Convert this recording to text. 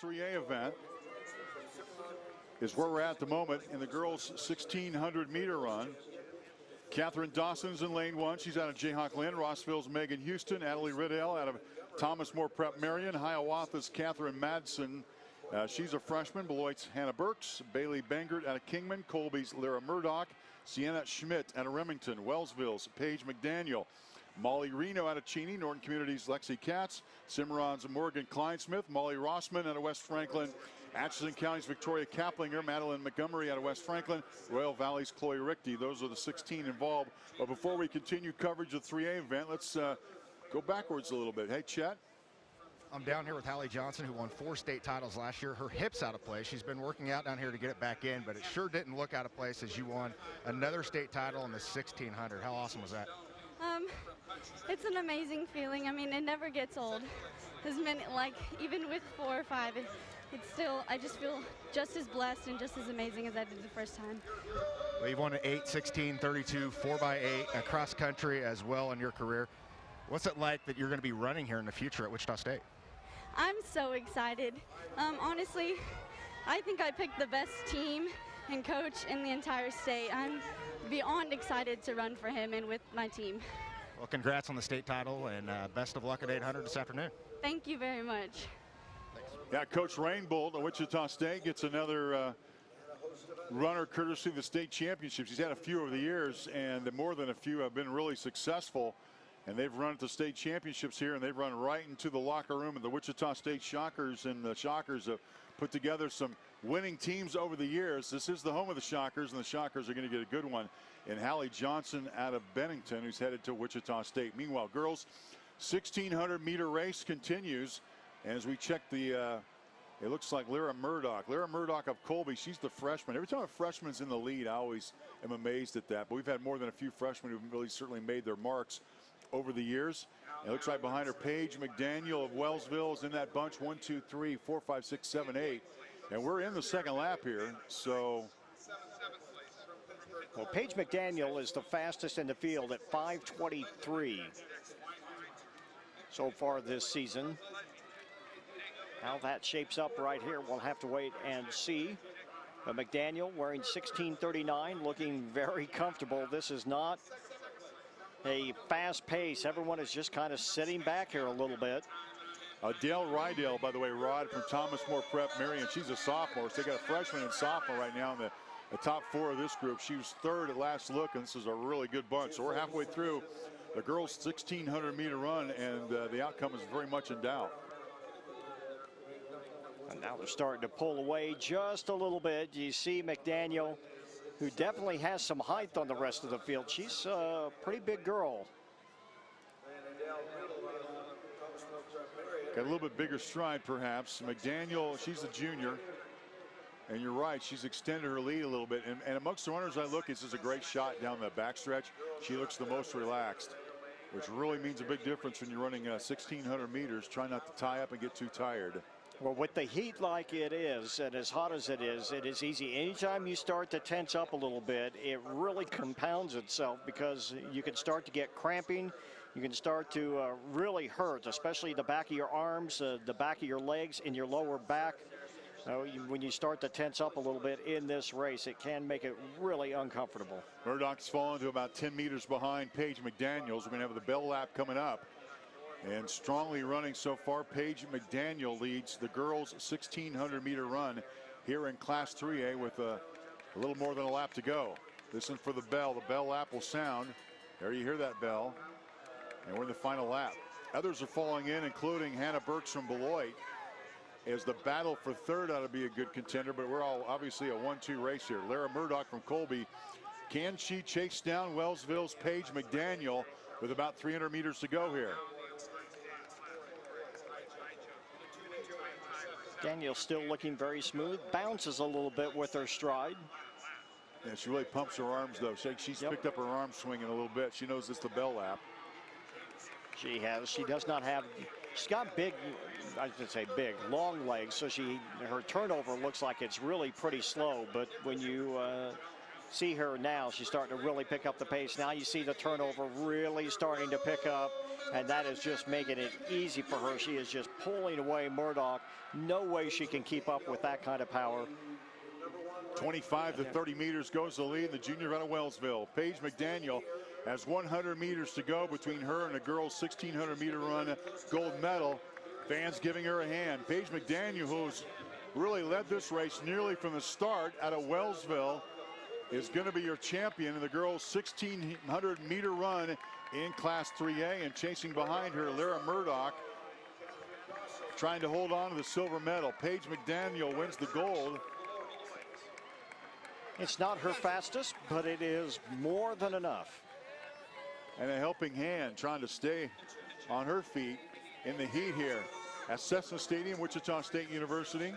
Class 3A event is where we're at the moment in the girls' 1600 meter run. Catherine Dawson's in lane 1. She's out of Jayhawk Lynn. Rossville's Megan Houston. Adelie Riddell out of Thomas More Prep Marion. Hiawatha's Catherine Madsen. She's a freshman. Beloit's Hannah Burks. Bailey Bangert out of Kingman. Colby's Lyra Murdoch. Sienna Schmidt out of Remington. Wellsville's Paige McDaniel. Molly Reno out of Cheney. Norton Community's Lexi Katz. Cimarron's Morgan Kleinsmith. Molly Rossman out of West Franklin. Atchison County's Victoria Kaplinger. Madeline Montgomery out of West Franklin. Royal Valley's Chloe Richte. Those are the 16 involved. But before we continue coverage of the 3A event, let's go backwards a little bit. Hey, Chet. I'm down here with Hallie Johnson, who won 4 state titles last year. Her hip's out of place. She's been working out down here to get it back in, but it sure didn't look out of place as you won another state title in the 1600. How awesome was that? It's an amazing feeling. I mean, it never gets old. As many, like, even with 4 or 5, it's still, I just feel just as blessed and just as amazing as I did the first time. Well, you've won an 8, 16, 32, 4x8, cross country as well in your career. What's it like that you're going to be running here in the future at Wichita State? I'm so excited. Honestly, I think I picked the best team and coach in the entire state. I'm beyond excited to run for him and with my team. Well, congrats on the state title, and best of luck at 800 this afternoon. Thank you very much. Thanks. Yeah, Coach Rainbolt of Wichita State gets another runner courtesy of the state championships. He's had a few over the years, and more than a few have been really successful. And they've run at the state championships here, and they've run right into the locker room of the Wichita State Shockers. And the Shockers have put together some winning teams over the years. This is the home of the Shockers, and the Shockers are going to get a good one in Hallie Johnson out of Bennington, who's headed to Wichita State. Meanwhile, girls 1600 meter race continues. And as we check the, it looks like Lyra Murdoch. Lyra Murdoch of Colby, she's the freshman. Every time a freshman's in the lead, I always am amazed at that. But we've had more than a few freshmen who've really certainly made their marks over the years. It looks right behind her, Paige McDaniel of Wellsville is in that bunch. 1, 2, 3, 4, 5, 6, 7, 8. And we're in the second lap here, so. Well, Paige McDaniel is the fastest in the field at 5:23 so far this season. How that shapes up right here, we'll have to wait and see. But McDaniel wearing 16:39, looking very comfortable. This is not a fast pace. Everyone is just kind of sitting back here a little bit. Dale Rydell, by the way, Rod from Thomas More Prep Marion. She's a sophomore, so they got a freshman and sophomore right now in the top 4 of this group. She was 3rd at last look, and this is a really good bunch. So we're halfway through the girls' 1600 meter run, and the outcome is very much in doubt. And now they're starting to pull away just a little bit. You see McDaniel, who definitely has some height on the rest of the field. She's a pretty big girl. Got a little bit bigger stride, perhaps. McDaniel, she's a junior. And you're right, she's extended her lead a little bit. And amongst the runners I look, this is a great shot down the backstretch. She looks the most relaxed, which really means a big difference when you're running 1600 meters. Try not to tie up and get too tired. Well, with the heat like it is, and as hot as it is easy. Anytime you start to tense up a little bit, it really compounds itself because you can start to get cramping. You can start to really hurt, especially the back of your arms, the back of your legs, and your lower back. When you start to tense up a little bit in this race, it can make it really uncomfortable. Murdoch's fallen to about 10 meters behind Paige McDaniels. We're going to have the bell lap coming up. And strongly running so far, Paige McDaniel leads the girls' 1600 meter run here in Class 3A with a little more than a lap to go. Listen for the bell. The bell lap will sound. There you hear that bell. And we're in the final lap. Others are falling in, including Hannah Burks from Beloit. As the battle for 3rd ought to be a good contender, but we're all obviously a 1-2 race here. Lyra Murdoch from Colby. Can she chase down Wellsville's Paige McDaniel with about 300 meters to go here? Daniel still looking very smooth. Bounces a little bit with her stride. Yeah, she really pumps her arms, though. She's picked up her arm swinging a little bit. She knows it's the bell lap. She has. She does not have. She's got big, I should say big, long legs. So her turnover looks like it's really pretty slow. But when you see her now. She's starting to really pick up the pace. Now you see the turnover really starting to pick up, and that is just making it easy for her. She is just pulling away Murdoch. No way she can keep up with that kind of power. 25 to 30 meters goes the lead in the junior event of Wellsville. Paige McDaniel has 100 meters to go between her and the girls' 1,600 meter run gold medal. Fans giving her a hand. Paige McDaniel, who's really led this race nearly from the start out of Wellsville, is going to be your champion in the girls' 1,600 meter run in Class 3A, and chasing behind her, Lara Murdoch, trying to hold on to the silver medal. Paige McDaniel wins the gold. It's not her fastest, but it is more than enough. And a helping hand trying to stay on her feet in the heat here at Cessna Stadium, Wichita State University.